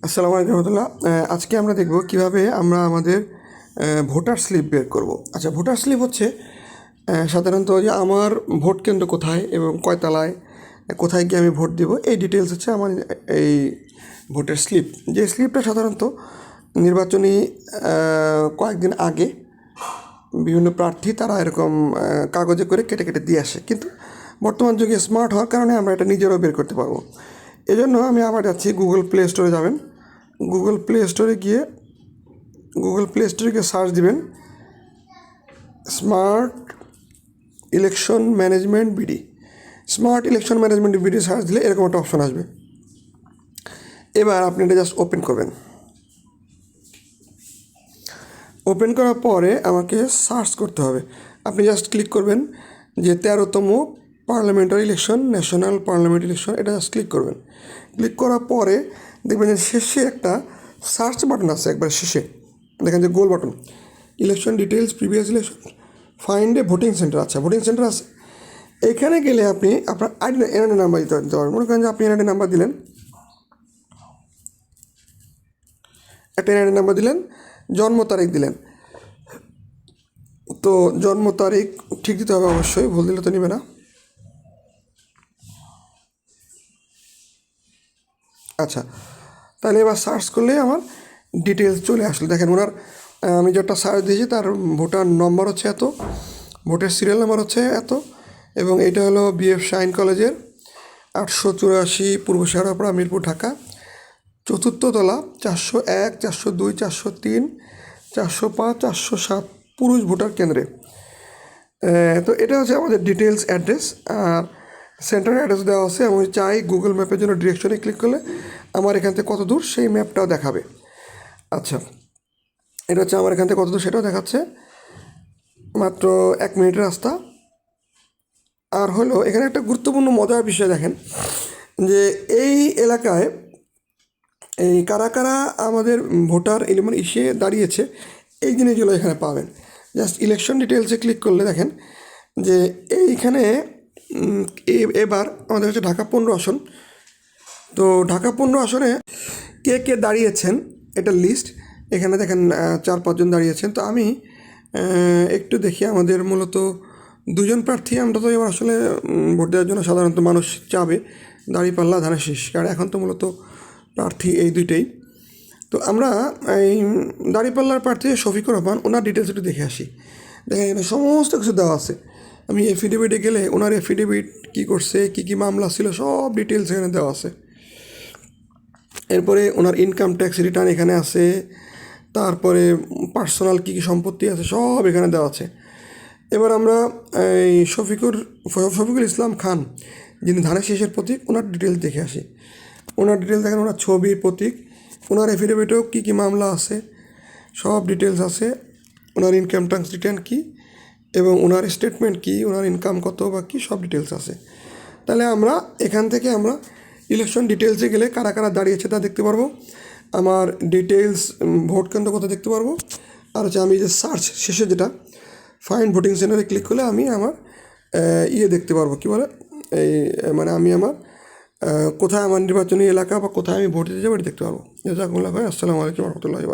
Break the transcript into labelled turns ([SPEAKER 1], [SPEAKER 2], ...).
[SPEAKER 1] আসসালামু আলাইকুম রহমতুল্লাহ। আজকে আমরা দেখব কিভাবে আমরা আমাদের ভোটার স্লিপ বের করব। আচ্ছা, ভোটার স্লিপ হচ্ছে সাধারণত যে আমার ভোট কেন্দ্র কোথায় এবং কয়তলায়, কোথায় গিয়ে আমি ভোট দেব, এই ডিটেলস হচ্ছে আমার এই ভোটার স্লিপ। যে স্লিপটা সাধারণত নির্বাচনী কয়েকদিন আগে বিভিন্ন প্রার্থী তারা এরকম কাগজে করে কেটে কেটে দিয়ে আসে, কিন্তু বর্তমান যুগে স্মার্ট হওয়ার কারণে আমরা এটা নিজেরাও বের করতে পারবো। এই জন্য আমি আবার যাচ্ছি গুগল প্লে স্টোরে যাবেন। গুগল প্লে স্টোরে গিয়ে সার্চ দিবেন smart election management BD. Smart election management BD search দিলে এরকম একটা অপশন আসবে। এবার আপনি এটা জাস্ট ওপেন করবেন। ওপেন করার পরে আমাকে সার্চ করতে হবে। আপনি জাস্ট ক্লিক করবেন যে 13তম parliamentary election, national parliament election, এটা জাস্ট ক্লিক করবেন। ক্লিক করার পরে দেখবেন যে শেষে একটা সার্চ বাটন আছে, একবার শেষে দেখেন যে গোল button, election details, previous election, find a voting centre. আচ্ছা, ভোটিং সেন্টার আছে। এখানে গেলে আপনি আপনার এনআইডি নাম্বার দিতে পারবেন। মনে করেন যে আপনি এনআইডি নাম্বার দিলেন, একটা এনআইডি নাম্বার দিলেন, জন্ম তারিখ দিলেন। তো জন্ম তারিখ ঠিক দিতে হবে অবশ্যই, ভুল দিলে তো নেবে না। আচ্ছা, তাহলে এবার সার্চ করলে আমার ডিটেলস চলে আসলো। দেখেন ওনার আমি যেটা সার্চ দিয়েছি তার ভোটার নম্বর হচ্ছে এত, ভোটের সিরিয়াল নাম্বার হচ্ছে এত, এবং এটা হলো বিএফ শাইন কলেজের 884 পূর্ব শেওড়াপাড়া, মিরপুর, ঢাকা, 4th তলা, 401, 402, 403, 405, 407 পুরুষ ভোটার কেন্দ্রে। তো এটা হচ্ছে আমাদের ডিটেলস অ্যাড্রেস। আর সেন্টার অ্যাড্রেস দেওয়া আছে। আমি চাই গুগল ম্যাপের জন্য ডিরেকশনে ক্লিক করলে আমার এখান থেকে কত দূর সেই ম্যাপটাও দেখাবে। আচ্ছা, এটা হচ্ছে আমার এখান থেকে কত দূর সেটাও দেখাচ্ছে, মাত্র 1 মিনিটের রাস্তা। আর হলো এখানে একটা গুরুত্বপূর্ণ মজার বিষয় দেখেন যে এই এলাকায় এই কারা কারা আমাদের ভোটার মানে ইসে দাঁড়িয়েছে, এই জিনিসগুলো এখানে পাবেন। জাস্ট ইলেকশন ডিটেলসে ক্লিক করলে দেখেন যে এইখানে এবার আমাদের হচ্ছে ঢাকা 15 আসন। তো ঢাকা 15 আসনে কে কে দাঁড়িয়েছেন এটা লিস্ট এখানে দেখেন, 4-5 জন দাঁড়িয়েছেন। তো আমি একটু দেখি, আমাদের মূলত 2 জন প্রার্থী। আমরা তো এবার আসলে ভোট দেওয়ার জন্য সাধারণত মানুষ চাবে দাঁড়িপাল্লা, ধানের শীষ, কারণ এখন তো মূলত প্রার্থী এই দুইটাই। তো আমরা এই দাঁড়িপাল্লার প্রার্থী শফিকুর রহমান, ওনার ডিটেলস একটু দেখে আসি। দেখেন এখানে সমস্ত কিছু দেওয়া আছে। আমি এফিডেভিটে গেলে ওনার এফিডেভিট কী করছে, কী কী মামলা ছিল, সব ডিটেলস এখানে দেওয়া আছে। এরপরে ওনার ইনকাম ট্যাক্স রিটার্ন এখানে আছে, তারপরে পার্সোনাল কী কী সম্পত্তি আছে সব এখানে দেওয়া আছে। এবার আমরা এই শফিকুল ইসলাম খান, যিনি ধানের শীষের প্রতীক, ওনার ডিটেলস দেখে আসি। ওনার ডিটেলস দেখেন, ওনার ছবি, প্রতীক, ওনার এফিডেভিটেও কী কী মামলা আছে সব ডিটেলস আছে। ওনার ইনকাম ট্যাক্স রিটার্ন কী এবং ওনার স্টেটমেন্ট কী, ওনার ইনকাম কত বা কী, সব ডিটেলস আছে। তাহলে আমরা এখান থেকে আমরা ইলেকশন ডিটেলসে গেলে কারা কারা দাঁড়িয়েছে তা দেখতে পারবো। আমার ডিটেলস, ভোট কেন্দ্র কথা দেখতে পারবো। আর হচ্ছে আমি যে সার্চ শেষে যেটা ফাইন্ড ভোটিং সেন্টারে ক্লিক করলে আমি আমার দেখতে পারবো, কী বলে এই মানে আমি আমার কোথায় আমার নির্বাচনী এলাকা বা কোথায় আমি ভোট দিতে যাবো এটা দেখতে পারবো। জাযাকুমুল্লাহ খাইর। আসসালামু আলাইকুম রহমতুল্লাহি ওয়া বারাকাতুহু।